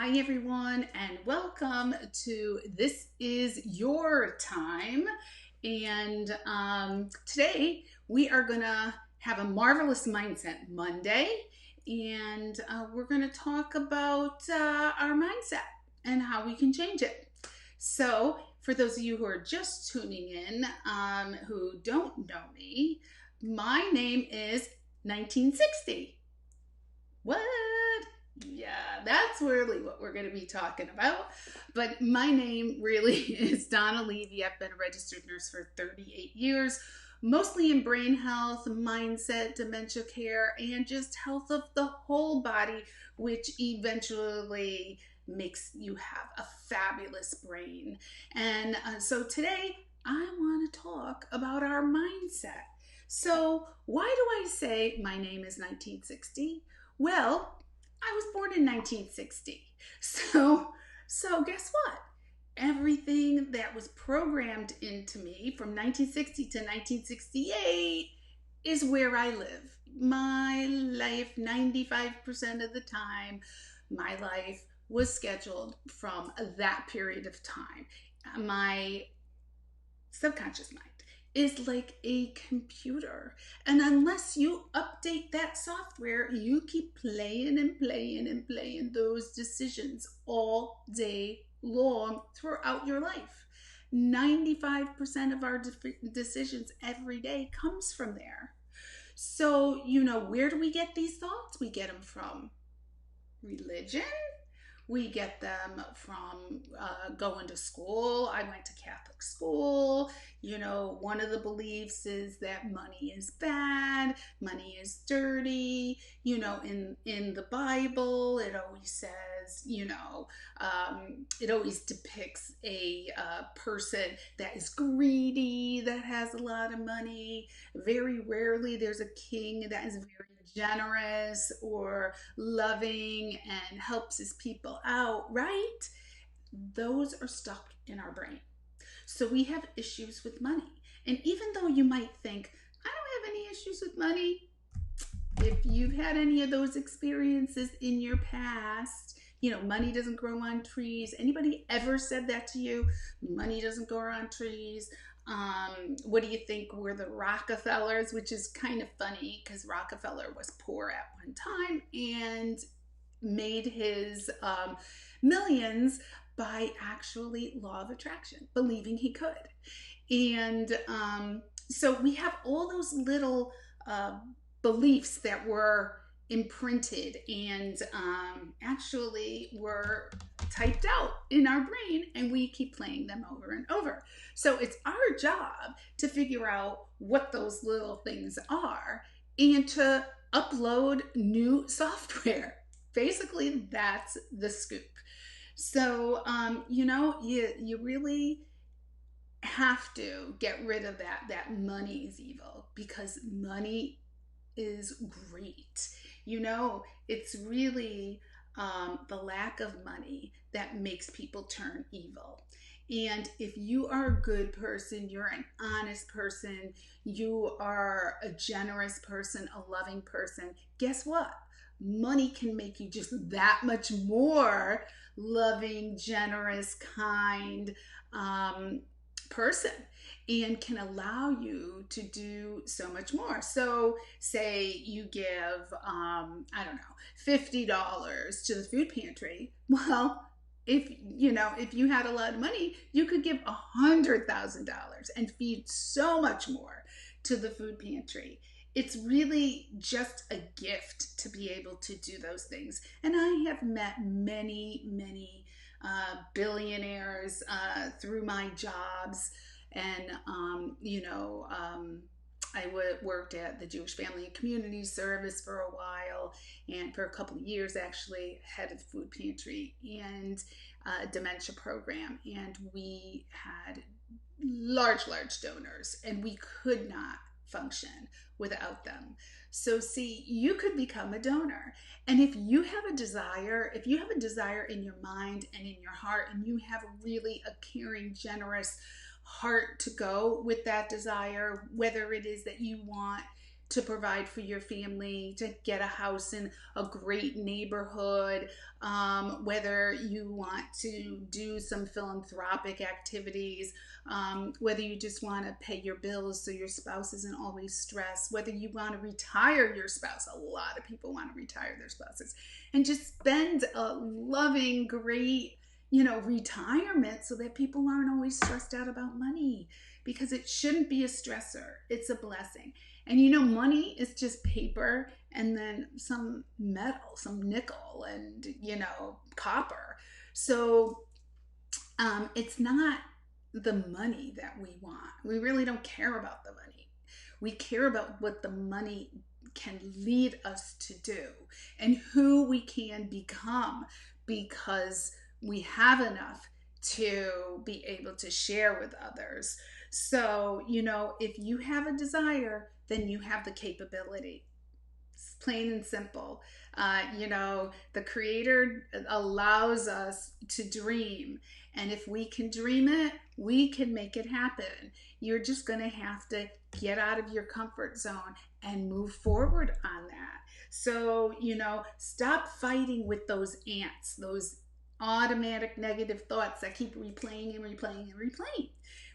Hi, everyone, and welcome to This Is Your Time. And today we are going to have a Marvelous Mindset Monday, and we're going to talk about our mindset and how we can change it. So, for those of you who are just tuning in, who don't know me, my name is 1960. What? Yeah, that's really what we're going to be talking about. But my name really is Donna Levy. I've been a registered nurse for 38 years, mostly in brain health, mindset, dementia care, and just health of the whole body, which eventually makes you have a fabulous brain. And so today I want to talk about our mindset. So, why do I say my name is 1960? Well, I was born in 1960. So guess what? Everything that was programmed into me from 1960 to 1968 is where I live. My life, 95% of the time, my life was scheduled from that period of time. My subconscious mind is like a computer. And unless you update that software, you keep playing and playing and playing those decisions all day long throughout your life. 95% of our decisions every day comes from there. So, where do we get these thoughts? We get them from religion. We get them from going to school. I went to Catholic school. One of the beliefs is that money is bad, money is dirty. In the Bible, it always says, it always depicts a person that is greedy, that has a lot of money. Very rarely there's a king that is very generous or loving and helps his people out, right? Those are stuck in our brain. So we have issues with money. And even though you might think, I don't have any issues with money, if you've had any of those experiences in your past, money doesn't grow on trees. Anybody ever said that to you? Money doesn't grow on trees. What do you think were the Rockefellers, which is kind of funny because Rockefeller was poor at one time and made his millions by actually law of attraction, believing he could. And so we have all those little beliefs that were imprinted and actually were typed out in our brain, and we keep playing them over and over. So it's our job to figure out what those little things are and to upload new software. Basically, that's the scoop. So, you really have to get rid of that money is evil, because money is great. It's really the lack of money that makes people turn evil. And if you are a good person, you're an honest person, you are a generous person, a loving person, guess what? Money can make you just that much more loving, generous, kind person, and can allow you to do so much more. So say you give, I don't know, $50 to the food pantry. Well, if you had a lot of money, you could give $100,000 and feed so much more to the food pantry. It's really just a gift to be able to do those things. And I have met many, many billionaires through my jobs. And, I worked at the Jewish Family and Community Service for a while, and for a couple of years, actually, head of the food pantry and dementia program. And we had large donors, and we could not function without them. So see, you could become a donor. And if you have a desire in your mind and in your heart, and you have really a caring, generous heart to go with that desire, whether it is that you want to provide for your family, to get a house in a great neighborhood, whether you want to do some philanthropic activities, whether you just want to pay your bills so your spouse isn't always stressed, whether you want to retire your spouse. A lot of people want to retire their spouses and just spend a loving, great, retirement so that people aren't always stressed out about money, because it shouldn't be a stressor. It's a blessing. And money is just paper and then some metal, some nickel and, copper. So it's not the money that we want. We really don't care about the money. We care about what the money can lead us to do and who we can become, because we have enough to be able to share with others. So, if you have a desire, then you have the capability. It's plain and simple. The Creator allows us to dream. And if we can dream it, we can make it happen. You're just going to have to get out of your comfort zone and move forward on that. So, stop fighting with those ants, those automatic negative thoughts that keep replaying and replaying and replaying.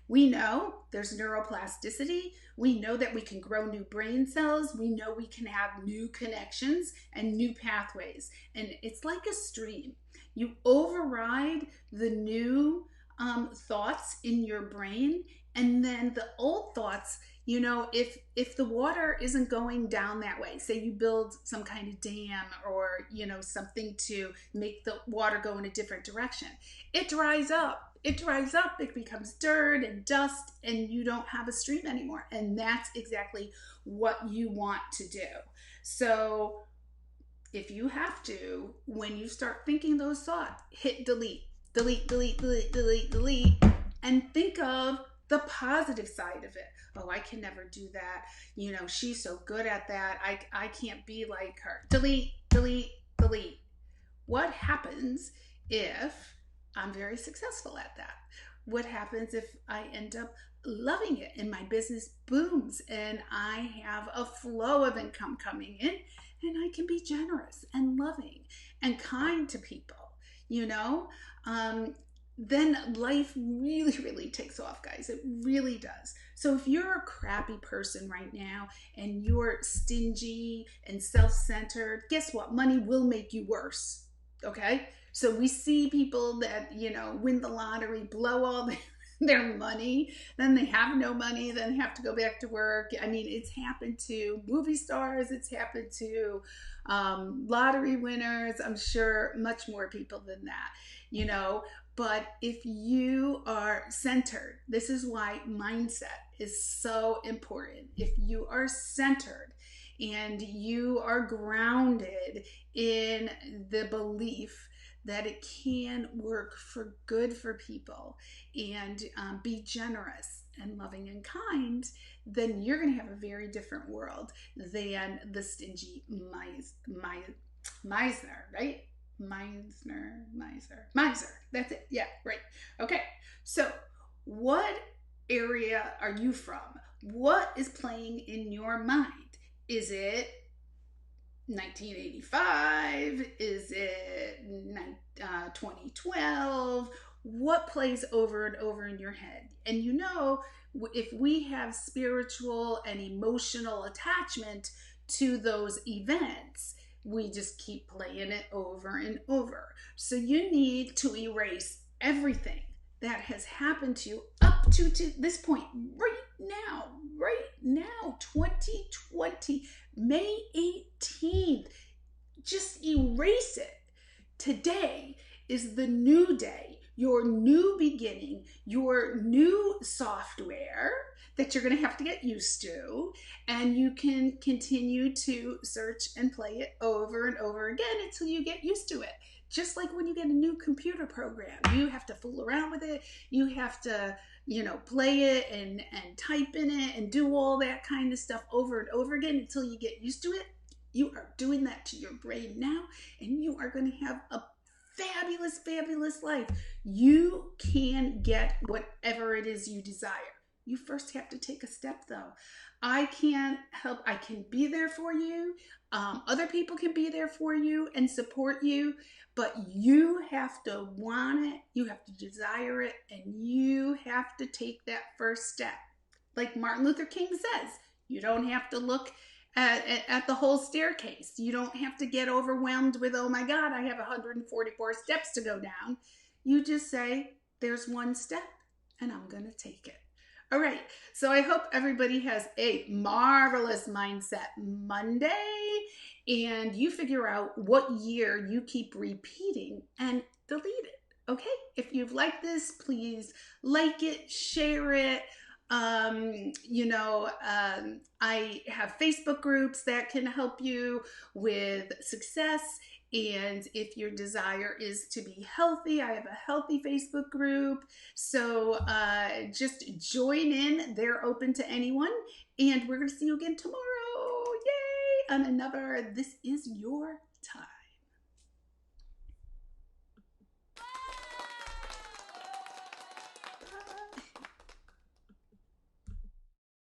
We know there's neuroplasticity. We know that we can grow new brain cells. We know we can have new connections and new pathways. And it's like a stream. You override the new thoughts in your brain, and then the old thoughts, if the water isn't going down that way, say you build some kind of dam or, something to make the water go in a different direction, it dries up. It becomes dirt and dust, and you don't have a stream anymore. And that's exactly what you want to do. So if you have to, when you start thinking those thoughts, hit delete, and think of the positive side of it. Oh, I can never do that. She's so good at that. I can't be like her. Delete. What happens if I'm very successful at that? What happens if I end up loving it and my business booms and I have a flow of income coming in and I can be generous and loving and kind to people, then life really, really takes off, guys. It really does. So if you're a crappy person right now and you're stingy and self-centered, guess what? Money will make you worse. Okay? So we see people that, win the lottery, blow all their money, then they have no money, then have to go back to work. I mean, it's happened to movie stars. It's happened to lottery winners. I'm sure much more people than that, But if you are centered, this is why mindset is so important. If you are centered and you are grounded in the belief that it can work for good for people and be generous and loving and kind, then you're going to have a very different world than the stingy miser, right? Miser. That's it. Yeah, right. Okay. So what area are you from? What is playing in your mind? Is it 1985? Is it 2012? What plays over and over in your head? And if we have spiritual and emotional attachment to those events, we just keep playing it over and over. So you need to erase everything that has happened to you up to this point, right now, 2020, May 18th. Just erase it. Today is the new day, your new beginning, your new software that you're going to have to get used to, and you can continue to search and play it over and over again until you get used to it. Just like when you get a new computer program, you have to fool around with it. You have to, play it and type in it and do all that kind of stuff over and over again until you get used to it. You are doing that to your brain now, and you are going to have a fabulous, fabulous life. You can get whatever it is you desire. You first have to take a step though. I can't help, I can be there for you. Other people can be there for you and support you, but you have to want it, you have to desire it, and you have to take that first step. Like Martin Luther King says, you don't have to look at the whole staircase. You don't have to get overwhelmed with, oh my God, I have 144 steps to go down. You just say, there's one step and I'm going to take it. All right. So I hope everybody has a marvelous Mindset Monday and you figure out what year you keep repeating and delete it. Okay. If you've liked this, please like it, share it. I have Facebook groups that can help you with success. And if your desire is to be healthy, I have a healthy Facebook group. So just join in. They're open to anyone. And we're going to see you again tomorrow. Yay! On another This Is Your Time.